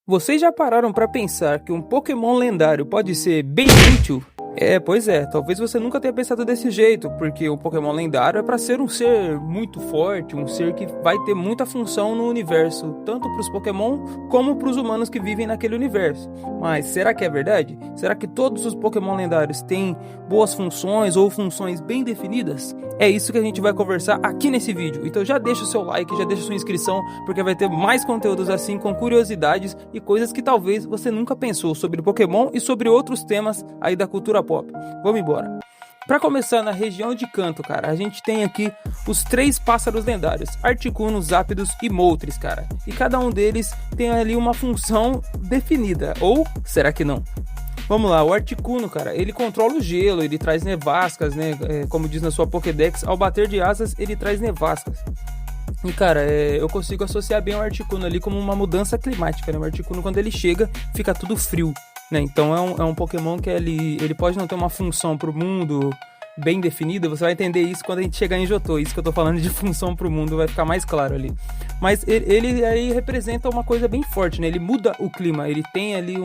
Vocês já pararam pra pensar que um Pokémon lendário pode ser bem útil? Pois é, talvez você nunca tenha pensado desse jeito, porque o Pokémon lendário é pra ser um ser muito forte, um ser que vai ter muita função no universo, tanto pros Pokémon como pros humanos que vivem naquele universo. Mas será que é verdade? Será que todos os Pokémon lendários têm boas funções ou funções bem definidas? É isso que a gente vai conversar aqui nesse vídeo, então já deixa o seu like, já deixa sua inscrição, porque vai ter mais conteúdos assim com curiosidades e coisas que talvez você nunca pensou sobre Pokémon e sobre outros temas aí da cultura pop. Vamos embora. Para começar, na região de Kanto, cara, a gente tem aqui os 3 pássaros lendários, Articuno, Zapdos e Moltres, cara. E cada um deles tem ali uma função definida, ou será que não? Vamos lá, o Articuno, cara, ele controla o gelo, ele traz nevascas, né? Como diz na sua Pokédex, ao bater de asas, ele traz nevascas. E cara, eu consigo associar bem o Articuno ali como uma mudança climática, né? O Articuno, quando ele chega, fica tudo frio, né? Então é um Pokémon que ele pode não ter uma função pro mundo bem definida. Você vai entender isso quando a gente chegar em Johto. Isso que eu tô falando de função pro mundo vai ficar mais claro ali. Mas ele aí representa uma coisa bem forte, né? Ele muda o clima, ele tem ali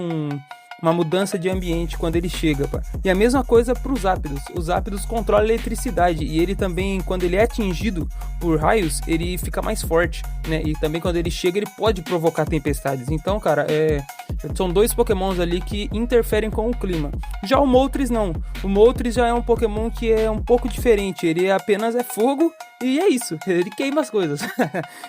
uma mudança de ambiente quando ele chega, pá. E a mesma coisa para os Zapdos. Os Zapdos controlam a eletricidade e ele também, quando ele é atingido por raios, ele fica mais forte, né? E também quando ele chega, ele pode provocar tempestades. Então, cara, são 2 Pokémons ali que interferem com o clima. Já o Moltres não. O Moltres já é um Pokémon que é um pouco diferente. Ele apenas é fogo e é isso. Ele queima as coisas.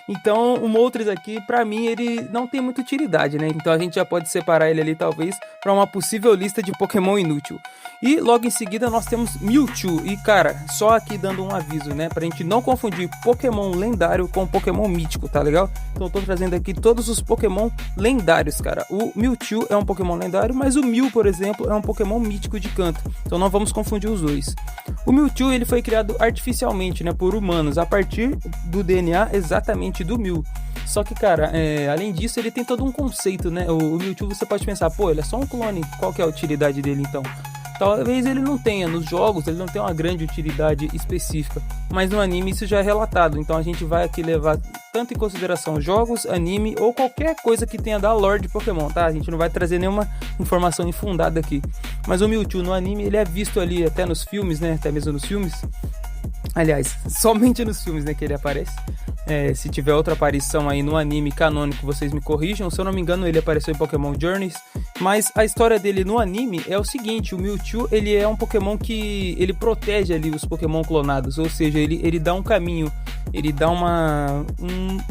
Então, o Moltres aqui, pra mim, ele não tem muita utilidade, né? Então a gente já pode separar ele ali, talvez, para uma possível lista de Pokémon inútil. E logo em seguida nós temos Mewtwo. E cara, só aqui dando um aviso, né, pra gente não confundir Pokémon lendário com Pokémon mítico, tá legal? Então eu tô trazendo aqui todos os Pokémon lendários, cara. O Mewtwo é um Pokémon lendário, mas o Mew, por exemplo, é um Pokémon mítico de Kanto. Então não vamos confundir os dois. O Mewtwo, ele foi criado artificialmente, né, por humanos, a partir do DNA exatamente do Mew. Só que, cara, além disso, ele tem todo um conceito, né? O Mewtwo, você pode pensar, pô, ele é só um clone, qual que é a utilidade dele, então? Talvez ele não tenha, nos jogos ele não tem uma grande utilidade específica, mas no anime isso já é relatado, então a gente vai aqui levar tanto em consideração jogos, anime ou qualquer coisa que tenha da lore de Pokémon, tá? A gente não vai trazer nenhuma informação infundada aqui, mas o Mewtwo no anime ele é visto ali até nos filmes, né? Até mesmo nos filmes. Aliás, somente nos filmes, né, que ele aparece. Se tiver outra aparição aí no anime canônico, vocês me corrijam. Se eu não me engano, ele apareceu em Pokémon Journeys. Mas a história dele no anime é o seguinte: o Mewtwo, ele é um Pokémon que ele protege ali os Pokémon clonados. Ou seja, ele dá um caminho, ele dá um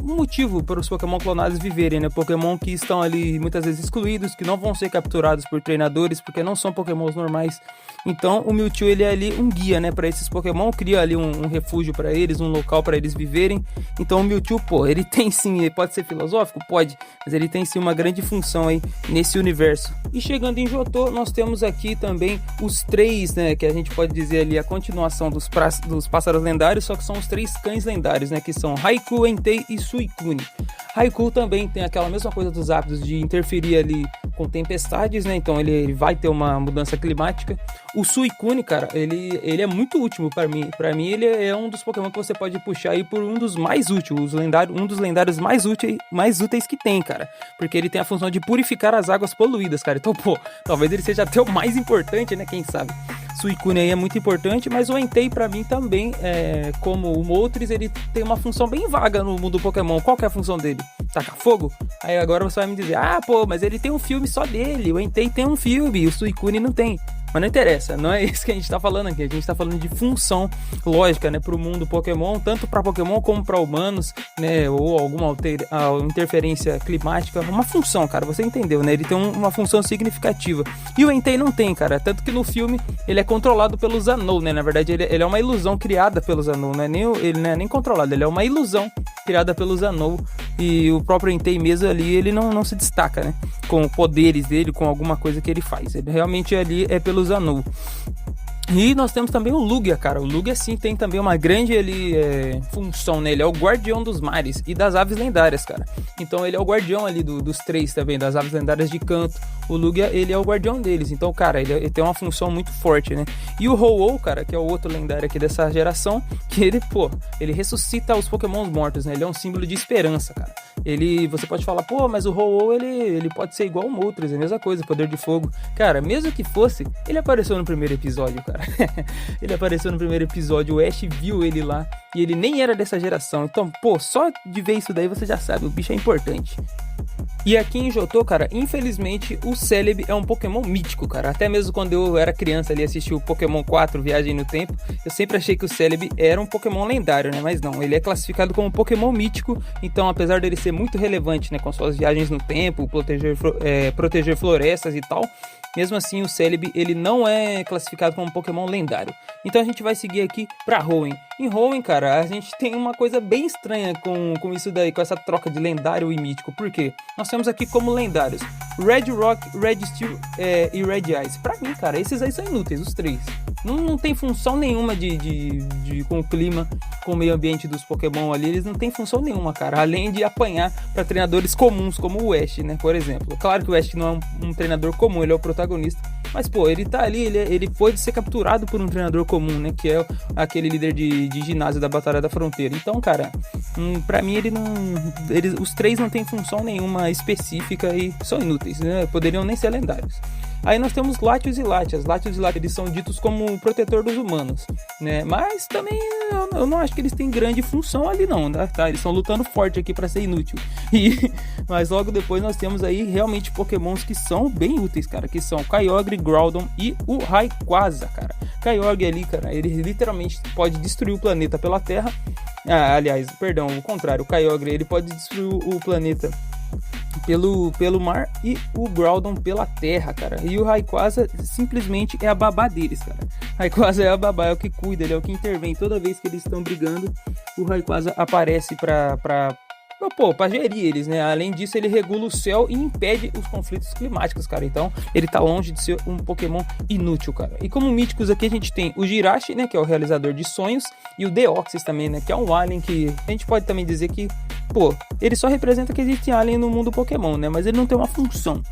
motivo para os Pokémon clonados viverem, né? Pokémon que estão ali muitas vezes excluídos, que não vão ser capturados por treinadores, porque não são Pokémons normais. Então o Mewtwo, ele é ali um guia, né, para esses Pokémon, cria ali um refúgio para eles, um local para eles viverem. Então o Mewtwo, pô, ele tem sim, ele pode ser filosófico? Pode, mas ele tem sim uma grande função aí nesse universo. E chegando em Johto, nós temos aqui também os 3, né, que a gente pode dizer ali a continuação dos pássaros lendários, só que são os 3 cães lendários, né, que são Raikou, Entei e Suicune. Raikou também tem aquela mesma coisa dos hábitos de interferir ali com tempestades, né? Então ele vai ter uma mudança climática. O Suicune, cara, ele é muito útil para mim. Para mim ele é um dos Pokémon que você pode puxar aí por um dos mais úteis, um dos lendários mais úteis que tem, cara. Porque ele tem a função de purificar as águas poluídas, cara. Então, pô, talvez ele seja até o mais importante, né? Quem sabe? Suicune aí é muito importante, mas o Entei pra mim também, como o Moltres, ele tem uma função bem vaga no mundo do Pokémon. Qual que é a função dele? Tacar fogo? Aí agora você vai me dizer, pô, mas ele tem um filme só dele, o Entei tem um filme, o Suicune não tem. Mas não interessa, não é isso que a gente tá falando aqui. A gente tá falando de função lógica, né, pro mundo Pokémon, tanto para Pokémon como para humanos, né, ou alguma interferência climática. Uma função, cara, você entendeu, né? Ele tem uma função significativa. E o Entei não tem, cara. Tanto que no filme ele é controlado pelo Zanou, né? Na verdade, ele é uma ilusão criada pelo Zanou, ele não é nem controlado, ele é uma ilusão criada pelo Zanou. E o próprio Entei mesmo ali, ele não se destaca, né? Com poderes dele, com alguma coisa que ele faz. Ele realmente ali é pelo Zanou. E nós temos também o Lugia, cara. O Lugia, sim, tem também uma grande função, né? Ele é o guardião dos mares e das aves lendárias, cara. Então ele é o guardião ali dos três também, das aves lendárias de canto. O Lugia, ele é o guardião deles. Então, cara, ele tem uma função muito forte, né? E o Ho-Oh, cara, que é o outro lendário aqui dessa geração, que ele ressuscita os Pokémons mortos, né? Ele é um símbolo de esperança, cara. Você pode falar, mas o Ho-Oh, ele pode ser igual o Moltres, é a mesma coisa, poder de fogo. Cara, mesmo que fosse, ele apareceu no primeiro episódio, cara. Ele apareceu no primeiro episódio, o Ash viu ele lá, e ele nem era dessa geração. Então, só de ver isso daí você já sabe, o bicho é importante. E aqui em Johto, cara, infelizmente o Celebi é um Pokémon mítico, cara. Até mesmo quando eu era criança ali, assisti o Pokémon 4, Viagem no Tempo, eu sempre achei que o Celebi era um Pokémon lendário, né? Mas não, ele é classificado como Pokémon mítico, então apesar dele ser muito relevante, né, com suas viagens no tempo, proteger florestas e tal, mesmo assim o Celebi, ele não é classificado como Pokémon lendário. Então a gente vai seguir aqui pra Hoenn. Em Hoenn, cara, a gente tem uma coisa bem estranha com isso daí, com essa troca de lendário e mítico. Por quê? Nós temos aqui como lendários Red Rock, Red Steel e Red Ice. Pra mim, cara, esses aí são inúteis, os três. Não tem função nenhuma com o clima, com o meio ambiente dos Pokémon ali. Eles não tem função nenhuma, cara, além de apanhar pra treinadores comuns, como o Ash, né, por exemplo. Claro que o Ash não é um treinador comum, ele é o protagonista. Mas, ele tá ali, ele foi de ser capturado por um treinador comum, né, que é aquele líder de ginásio da Batalha da Fronteira. Então, cara, pra mim os três não tem função nenhuma específica e são inúteis, né, poderiam nem ser lendários. Aí nós temos Latios e Latias. Latios e Latias, eles são ditos como protetor dos humanos, né? Mas também eu não acho que eles têm grande função ali não, né? Tá? Eles estão lutando forte aqui para ser inútil. Mas logo depois nós temos aí realmente Pokémons que são bem úteis, cara, que são o Kyogre, Groudon e o Rayquaza, cara. Kyogre ali, cara, ele literalmente pode destruir o planeta pela terra. Aliás, perdão, o contrário, o Kyogre, ele pode destruir o planeta pelo mar e o Groudon pela terra, cara. E o Rayquaza simplesmente é a babá deles, cara. Rayquaza é a babá, é o que cuida, ele é o que intervém. Toda vez que eles estão brigando, o Rayquaza aparece pra gerir eles, né? Além disso, ele regula o céu e impede os conflitos climáticos, cara. Então, ele tá longe de ser um Pokémon inútil, cara. E como míticos aqui, a gente tem o Jirachi, né? Que é o realizador de sonhos. E o Deoxys também, né? Que é um alien que a gente pode também dizer que, ele só representa que existe alien no mundo Pokémon, né? Mas ele não tem uma função.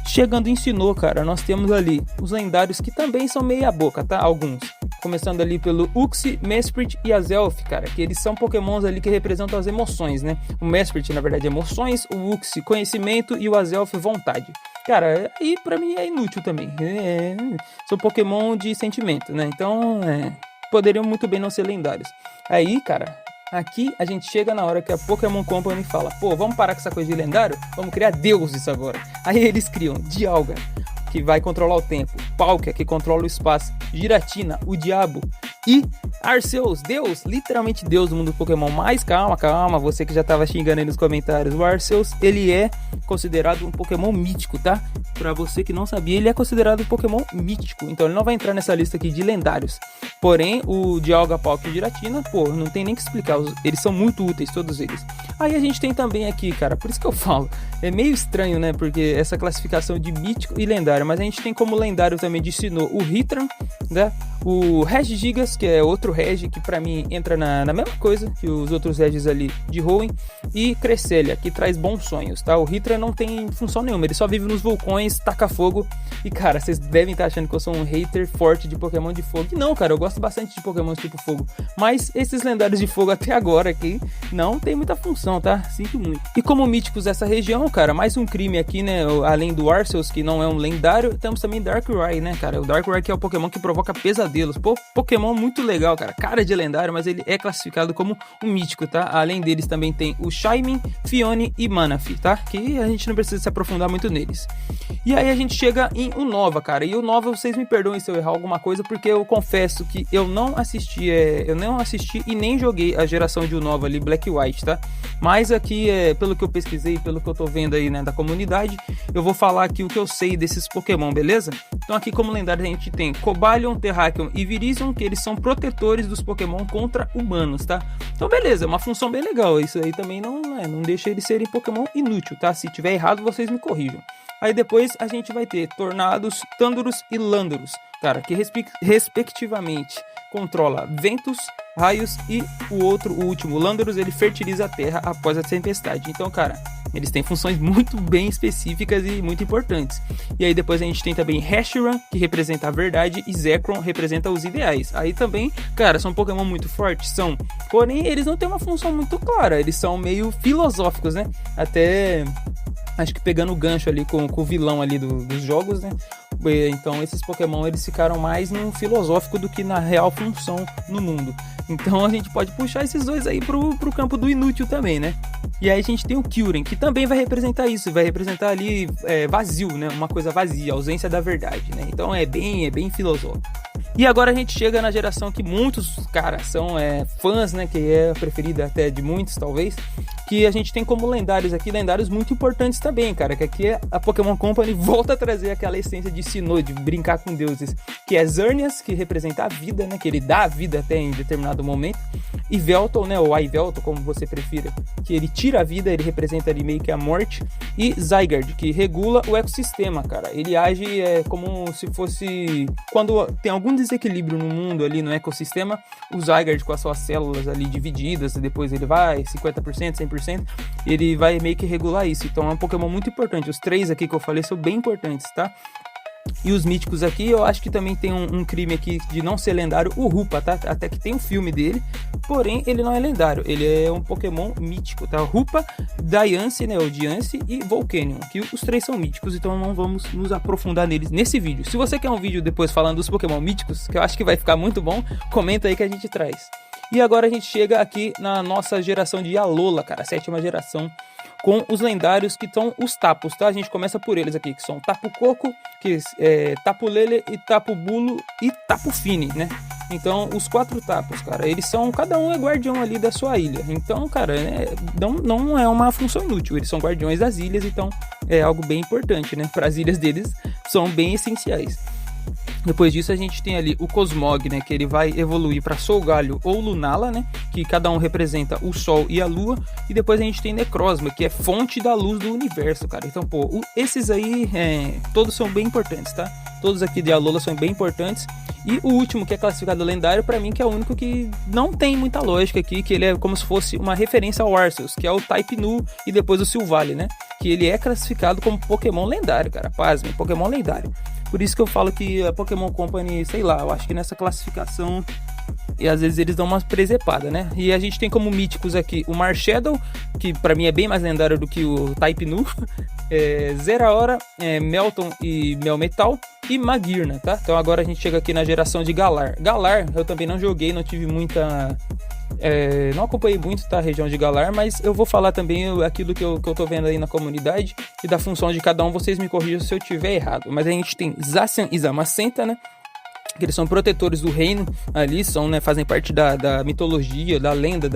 Chegando em Sinnoh, cara, nós temos ali os lendários que também são meia boca, tá? Alguns. Começando ali pelo Uxie, Mesprit e Azelf, cara, que eles são Pokémons ali que representam as emoções, né? O Mesprit, na verdade, é emoções, o Uxie, conhecimento e o Azelf, vontade. Cara, aí pra mim é inútil também. São Pokémon de sentimento, né? Então, poderiam muito bem não ser lendários. Aí, cara, aqui a gente chega na hora que a Pokémon Company fala, vamos parar com essa coisa de lendário? Vamos criar deuses agora. Aí eles criam Dialga, que vai controlar o tempo, Palkia, que controla o espaço, Giratina, o Diabo, e Arceus, Deus, literalmente Deus do mundo do Pokémon. Mas calma, você que já tava xingando aí nos comentários, o Arceus, ele é considerado um Pokémon mítico, tá? Pra você que não sabia, ele é considerado um Pokémon mítico, então ele não vai entrar nessa lista aqui de lendários. Porém, o Dialga, Palkia e Giratina, não tem nem que explicar, eles são muito úteis, todos eles. Aí a gente tem também aqui, cara, por isso que eu falo, é meio estranho, né, porque essa classificação de mítico e lendário, mas a gente tem como lendário também de Sinnoh o Heatran, né, o Regigigas, que é outro Regi, que pra mim entra na mesma coisa que os outros Regis ali de Hoenn, e Cresselia, que traz bons sonhos, tá? O Heatran não tem função nenhuma, ele só vive nos vulcões, taca fogo, e cara, vocês devem estar achando que eu sou um hater forte de Pokémon de fogo, e não, cara, eu gosto bastante de Pokémon tipo fogo, mas esses lendários de fogo até agora aqui não tem muita função, tá? Sinto muito. E como míticos dessa região, cara, mais um crime aqui, né, além do Arceus, que não é um lendário, temos também Darkrai, né, cara? O Darkrai que é o Pokémon que provoca pesadelos. Pokémon muito legal, cara de lendário, mas ele é classificado como um mítico, tá? Além deles também tem o Shaymin, Phione e Manaphy, tá? Que a gente não precisa se aprofundar muito neles. E aí a gente chega em Unova, cara, e Unova, vocês me perdoem se eu errar alguma coisa, porque eu confesso que eu não assisti e nem joguei a geração de Unova ali, Black e White, tá? Mas aqui, pelo que eu pesquisei, pelo que eu tô vendo aí, né, da comunidade, eu vou falar aqui o que eu sei desses Pokémon, beleza? Então aqui como lendário a gente tem Cobalion, Terrakion e Virizion, que eles são protetores dos Pokémon contra humanos, tá? Então beleza, é uma função bem legal, isso aí também não deixa eles serem Pokémon inútil, tá? Se tiver errado, vocês me corrijam. Aí depois a gente vai ter Tornados, Thundurus e Landorus, cara, que respectivamente controla ventos, raios e o último, Landorus, ele fertiliza a terra após a tempestade. Então, cara, eles têm funções muito bem específicas e muito importantes. E aí depois a gente tem também Reshiram, que representa a verdade, e Zekrom representa os ideais. Aí também, cara, são Pokémon muito fortes, são. Porém, eles não têm uma função muito clara, eles são meio filosóficos, né? Até, acho que pegando o gancho ali com o vilão ali dos jogos, né? Então esses Pokémon, eles ficaram mais no filosófico do que na real função no mundo. Então a gente pode puxar esses dois aí pro campo do inútil também, né? E aí a gente tem o Kyurem, que também vai representar isso, vai representar ali vazio, né? Uma coisa vazia, ausência da verdade, né? Então é bem filosófico. E agora a gente chega na geração que muitos, cara, são fãs, né? Que é a preferida até de muitos, talvez. Que a gente tem como lendários aqui, lendários muito importantes também, cara. Que aqui a Pokémon Company volta a trazer aquela essência de Sinnoh, de brincar com deuses. Que é Xerneas, que representa a vida, né? Que ele dá a vida até em determinado momento. E Velton, né? Ou Yveltal, como você prefira. Que ele tira a vida, ele representa ali meio que a morte. E Zygarde, que regula o ecossistema, cara. Ele age como se fosse... Quando tem algum desequilíbrio no mundo ali, no ecossistema, o Zygarde com as suas células ali divididas, e depois ele vai 50%, 100%, ele vai meio que regular isso. Então é um Pokémon muito importante. Os três aqui que eu falei são bem importantes, tá? E os míticos aqui, eu acho que também tem um crime aqui de não ser lendário, o Rupa, tá? Até que tem um filme dele, porém ele não é lendário, ele é um Pokémon mítico, tá? Rupa, Diancie, né? O Diancie e Volcanion, que os três são míticos, então não vamos nos aprofundar neles nesse vídeo. Se você quer um vídeo depois falando dos Pokémon míticos, que eu acho que vai ficar muito bom, comenta aí que a gente traz. E agora a gente chega aqui na nossa geração de Alola, cara, a 7ª geração, com os lendários que são os Tapus, tá? A gente começa por eles aqui, que são Tapu Koko, que Tapu Lele e Tapu Bulu e Tapu Fini, né? Então, os 4 Tapus, cara, eles são, cada um é guardião ali da sua ilha. Então, cara, não é uma função inútil, eles são guardiões das ilhas, então é algo bem importante, né? Para as ilhas deles, são bem essenciais. Depois disso a gente tem ali o Cosmog, né, que ele vai evoluir para Solgalho ou Lunala, né, que cada um representa o Sol e a Lua. E depois a gente tem Necrozma, que é fonte da luz do universo, cara. Então, pô, esses aí todos são bem importantes, tá? Todos aqui de Alola são bem importantes. E o último, que é classificado lendário, pra mim que é o único que não tem muita lógica aqui, que ele é como se fosse uma referência ao Arceus, que é o Type Nu e depois o Silvally, né? Que ele é classificado como Pokémon lendário, cara. Pasmem, Pokémon lendário. Por isso que eu falo que a Pokémon Company, sei lá, eu acho que nessa classificação, e às vezes eles dão uma presepada, né? E a gente tem como míticos aqui o Marshadow, que pra mim é bem mais lendário do que o Type Nu, Zeraora, Melton e Melmetal e Magearna, tá? Então agora a gente chega aqui na geração de Galar. Galar eu também não joguei, não tive muita... não acompanhei muito, tá, a região de Galar, mas eu vou falar também aquilo que eu tô vendo aí na comunidade e da função de cada um, vocês me corrijam se eu tiver errado. Mas a gente tem Zacian e Zamacenta, né? Que eles são protetores do reino ali, fazem parte da mitologia, da lenda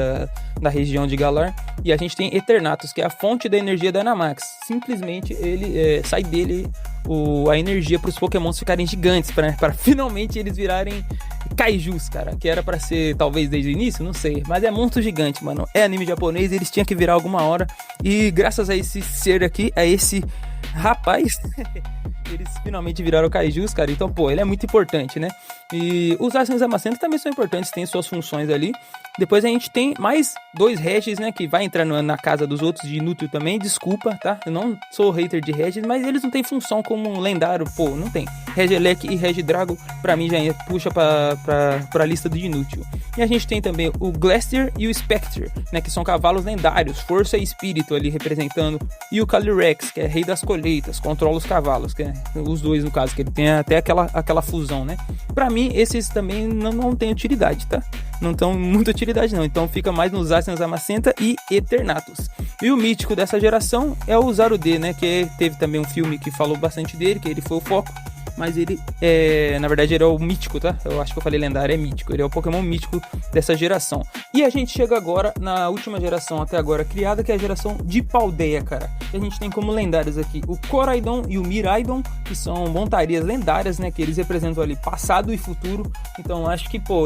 da região de Galar. E a gente tem Eternatus, que é a fonte da energia da Dynamax. Simplesmente ele sai dele a energia para os Pokémons ficarem gigantes, para finalmente eles virarem kaijus, cara, que era para ser talvez desde o início, não sei, mas é monstro gigante, mano, é anime japonês, eles tinham que virar alguma hora, e graças a esse ser aqui, a esse rapaz, eles finalmente viraram kaijus, cara, então, pô, ele é muito importante, né? E os Zacian e Zamacenta também são importantes, têm suas funções ali. Depois a gente tem mais 2 Regis, né, que vai entrar na casa dos outros de inútil também, desculpa, tá? Eu não sou hater de Regis, mas eles não têm função como um lendário, pô, não tem. Regieleki e Regidrago, pra mim, já puxa pra lista de inútil. E a gente tem também o Glacier e o Spectre, né, que são cavalos lendários, força e espírito ali representando. E o Calyrex, que é rei das colheitas, controla os cavalos, que é os dois no caso, que ele tem até aquela fusão, né? Pra mim, esses também não têm utilidade, tá? Não tão muita utilidade não, então fica mais nos Zacian, Zamacenta e Eternatus. E o mítico dessa geração é o Zarude, né, que teve também um filme que falou bastante dele, que ele foi o foco, mas ele na verdade ele é o mítico, tá? Eu acho que eu falei lendário, é mítico, ele é o Pokémon mítico dessa geração. E a gente chega agora na última geração até agora criada, que é a geração de Paldea, cara. E a gente tem como lendários aqui o Koraidon e o Miraidon, que são montarias lendárias, né, que eles representam ali passado e futuro. Então acho que, pô,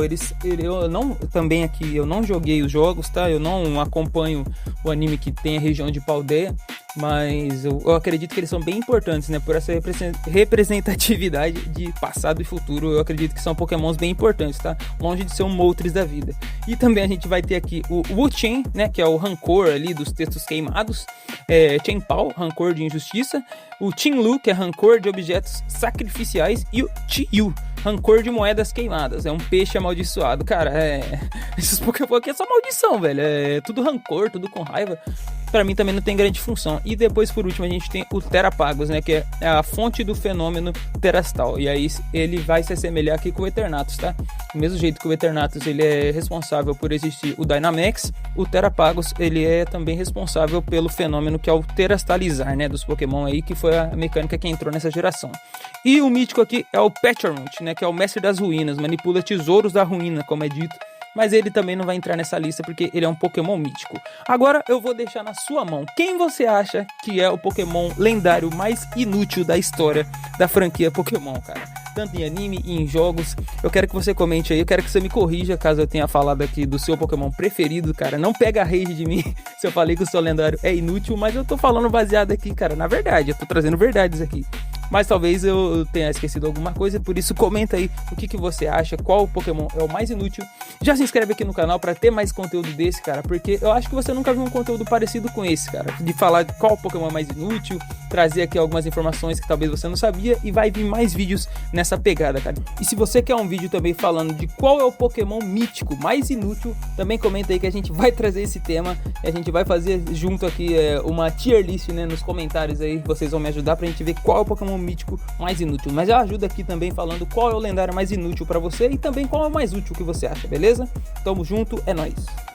também aqui eu não joguei os jogos, tá? Eu não acompanho o anime que tem a região de Paldea, Mas eu acredito que eles são bem importantes, né? Por essa representatividade de passado e futuro, eu acredito que são pokémons bem importantes, tá? Longe de ser um Moltres da vida. E também a gente vai ter aqui o Wu-Chen, né? Que é o rancor ali dos textos queimados. Chien-Pao, rancor de injustiça. O Qinglu, que é rancor de objetos sacrificiais. E o Chi-Yu, rancor de moedas queimadas. É um peixe amaldiçoado. Cara, esses Pokémon aqui é só maldição, velho. É tudo rancor, tudo com raiva. Pra mim também não tem grande função. E depois, por último, a gente tem o Terapagos, né? Que é a fonte do fenômeno Terastal. E aí ele vai se assemelhar aqui com o Eternatus, tá? Do mesmo jeito que o Eternatus ele é responsável por existir o Dynamax, o Terapagos ele é também responsável pelo fenômeno que é o Terastalizar, né? Dos Pokémon aí, que foi a mecânica que entrou nessa geração. E o mítico aqui é o Pecharunt, né? Que é o mestre das ruínas, manipula tesouros da ruína, como é dito. Mas ele também não vai entrar nessa lista porque ele é um Pokémon mítico. Agora eu vou deixar na sua mão. Quem você acha que é o Pokémon lendário mais inútil da história da franquia Pokémon, cara? Tanto em anime e em jogos. Eu quero que você comente aí. Eu quero que você me corrija caso eu tenha falado aqui do seu Pokémon preferido, cara. Não pega rage de mim se eu falei que o seu lendário é inútil. Mas eu tô falando baseado aqui, cara. Na verdade, eu tô trazendo verdades aqui. Mas talvez eu tenha esquecido alguma coisa, por isso comenta aí o que você acha, qual Pokémon é o mais inútil. Já se inscreve aqui no canal para ter mais conteúdo desse, cara, porque eu acho que você nunca viu um conteúdo parecido com esse, cara. De falar de qual Pokémon é mais inútil, trazer aqui algumas informações que talvez você não sabia e vai vir mais vídeos nessa pegada, cara. E se você quer um vídeo também falando de qual é o Pokémon mítico mais inútil, também comenta aí que a gente vai trazer esse tema e a gente vai fazer junto aqui uma tier list, né, nos comentários aí, vocês vão me ajudar pra gente ver qual é o Pokémon mítico mais inútil, mas eu ajudo aqui também falando qual é o lendário mais inútil pra você e também qual é o mais útil que você acha, beleza? Tamo junto, é nóis!